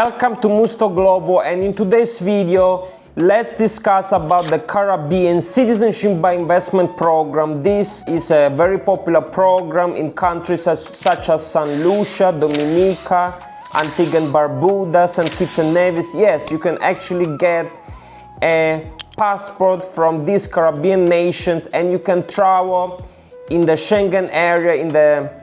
Welcome to Musto Global, and in today's video let's discuss about the Caribbean Citizenship by Investment program. This is a very popular program in countries such as St. Lucia, Dominica, Antigua and Barbuda, St. Kitts and Nevis. Yes, you can actually get a passport from these Caribbean nations and you can travel in the Schengen area, in the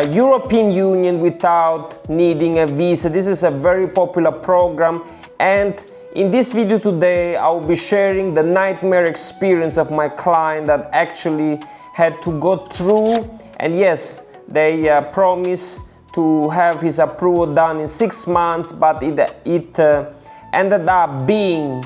European Union without needing a visa. This is a very popular program, and in this video today I will be sharing the nightmare experience of my client that actually had to go through, and yes, they promised to have his approval done in 6 months, but it ended up being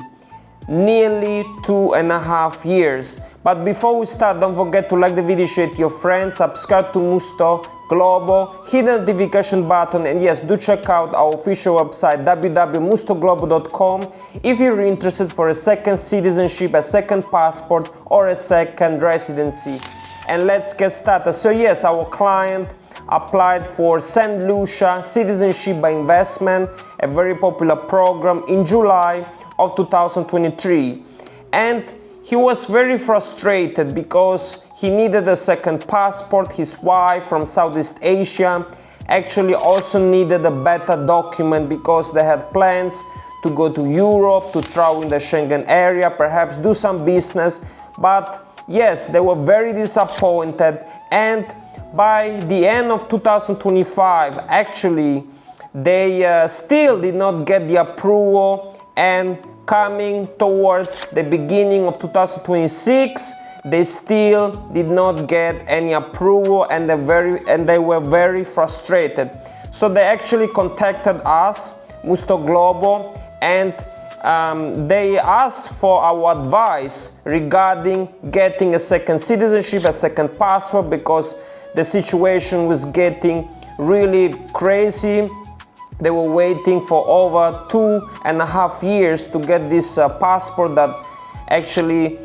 nearly 2.5 years. But before we start, don't forget to like the video, share it to your friends, subscribe to Musto Global, hit the notification button, and yes, do check out our official website www.mustoglobal.com if you're interested for a second citizenship, a second passport, or a second residency. And let's get started. So yes, our client applied for St. Lucia Citizenship by Investment, a very popular program, in July of 2023, and he was very frustrated because he needed a second passport. His wife from Southeast Asia actually also needed a better document because they had plans to go to Europe, to travel in the Schengen area, perhaps do some business. But yes, they were very disappointed, and by the end of 2025 actually they still did not get the approval, and coming towards the beginning of 2026 they still did not get any approval, and they were very frustrated. So they actually contacted us, Musto Global, and they asked for our advice regarding getting a second citizenship, a second passport, because the situation was getting really crazy. They were waiting for over 2.5 years to get this passport that actually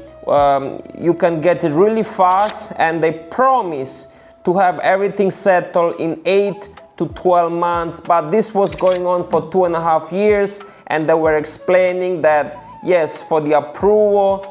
you can get it really fast, and they promise to have everything settled in 8 to 12 months. But this was going on for 2.5 years, and they were explaining that yes, for the approval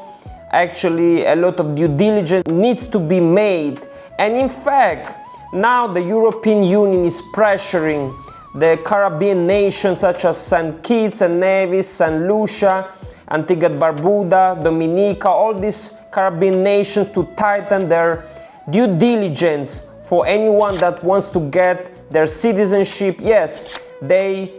actually a lot of due diligence needs to be made. And in fact, now the European Union is pressuring the Caribbean nations such as St. Kitts and Nevis, St. Lucia, Antigua and Barbuda, Dominica, all these Caribbean nations to tighten their due diligence for anyone that wants to get their citizenship. Yes, they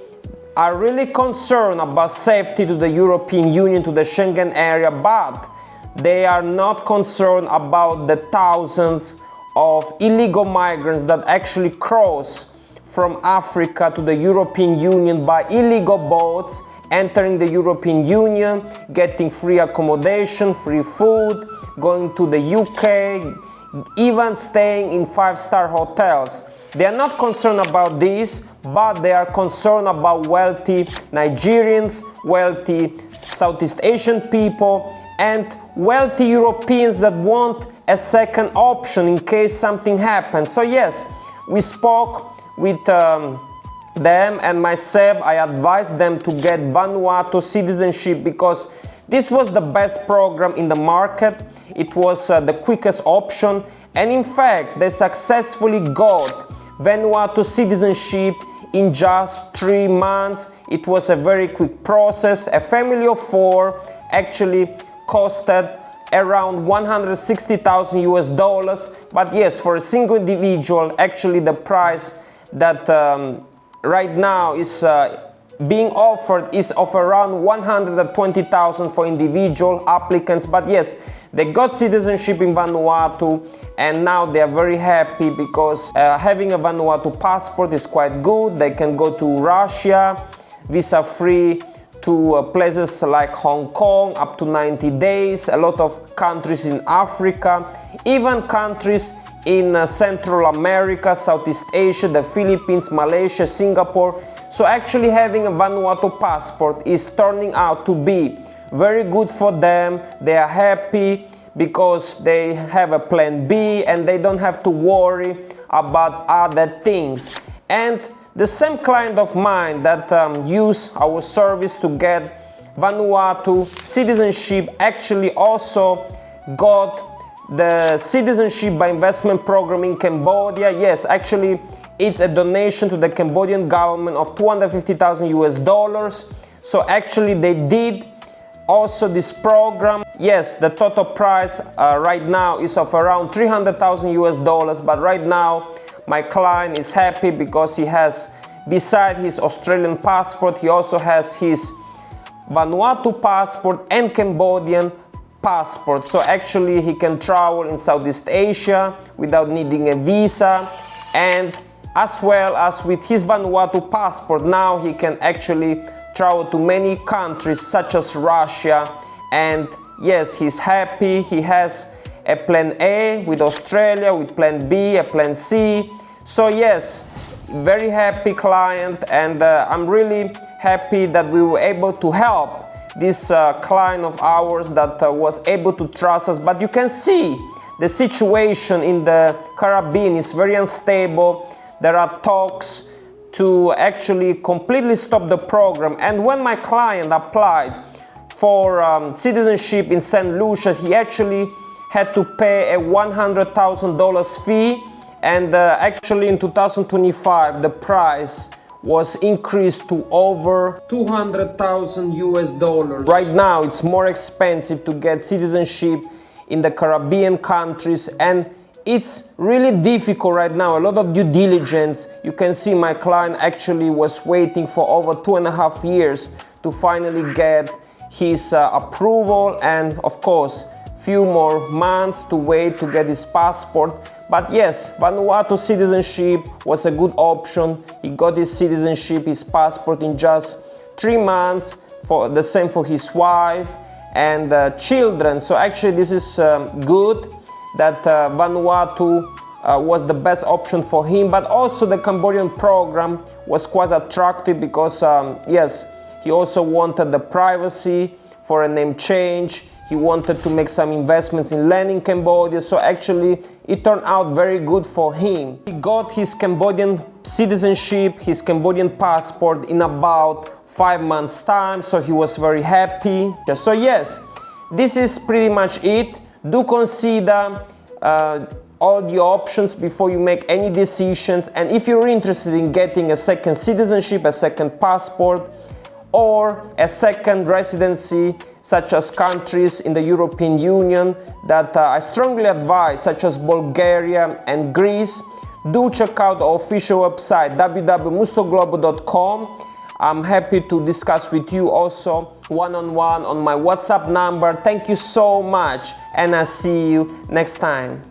are really concerned about safety to the European Union, to the Schengen area, but they are not concerned about the thousands of illegal migrants that actually cross from Africa to the European Union by illegal boats, entering the European Union, getting free accommodation, free food, going to the UK, even staying in 5-star hotels. They are not concerned about this, but they are concerned about wealthy Nigerians, wealthy Southeast Asian people, and wealthy Europeans that want a second option in case something happens. So yes, we spoke with them, and myself, I advised them to get Vanuatu Citizenship because this was the best program in the market. It was the quickest option, and in fact they successfully got Vanuatu Citizenship in just 3 months. It was a very quick process. A family of 4 actually costed around $160,000 US, but yes, for a single individual actually the price that right now is being offered is of around $120,000 for individual applicants. But yes, they got citizenship in Vanuatu, and now they are very happy because having a Vanuatu passport is quite good. They can go to Russia visa free, to places like Hong Kong up to 90 days, a lot of countries in Africa, even countries in Central America, Southeast Asia, the Philippines, Malaysia, Singapore. So actually having a Vanuatu passport is turning out to be very good for them. They are happy because they have a plan B and they don't have to worry about other things. And the same client of mine that used our service to get Vanuatu citizenship actually also got the citizenship by investment program in Cambodia. Yes, actually it's a donation to the Cambodian government of 250,000 US dollars. So actually they did also this program. Yes, the total price right now is of around 300,000 US dollars, but right now my client is happy because he has, beside his Australian passport, he also has his Vanuatu passport and Cambodian passport. So actually he can travel in Southeast Asia without needing a visa, and as well as with his Vanuatu passport now he can actually travel to many countries such as Russia. And yes, he's happy. He has a plan A with Australia, with plan B, a plan C. So yes, very happy client, and I'm really happy that we were able to help this client of ours that was able to trust us. But you can see the situation in the Caribbean is very unstable. There are talks to actually completely stop the program. And when my client applied for citizenship in St. Lucia, he actually had to pay a $100,000 fee, and actually in 2025 the price was increased to over 200,000 US dollars. Right now it's more expensive to get citizenship in the Caribbean countries, and it's really difficult right now. A lot of due diligence. You can see my client actually was waiting for over 2.5 years to finally get his approval, and of course few more months to wait to get his passport. But yes, Vanuatu citizenship was a good option. He got his citizenship, his passport in just 3 months. For the same for his wife and children. So actually this is good that Vanuatu was the best option for him. But also the Cambodian program was quite attractive because yes, he also wanted the privacy for a name change. He wanted to make some investments in land in Cambodia, so actually it turned out very good for him. He got his Cambodian citizenship, his Cambodian passport in about 5 months' time, so he was very happy. So yes, this is pretty much it. Do consider all the options before you make any decisions, and if you're interested in getting a second citizenship, a second passport, or a second residency, such as countries in the European Union that I strongly advise, such as Bulgaria and Greece, do check out our official website www.mustoglobal.com. I'm happy to discuss with you also one-on-one on my WhatsApp number. Thank you so much, and I'll see you next time.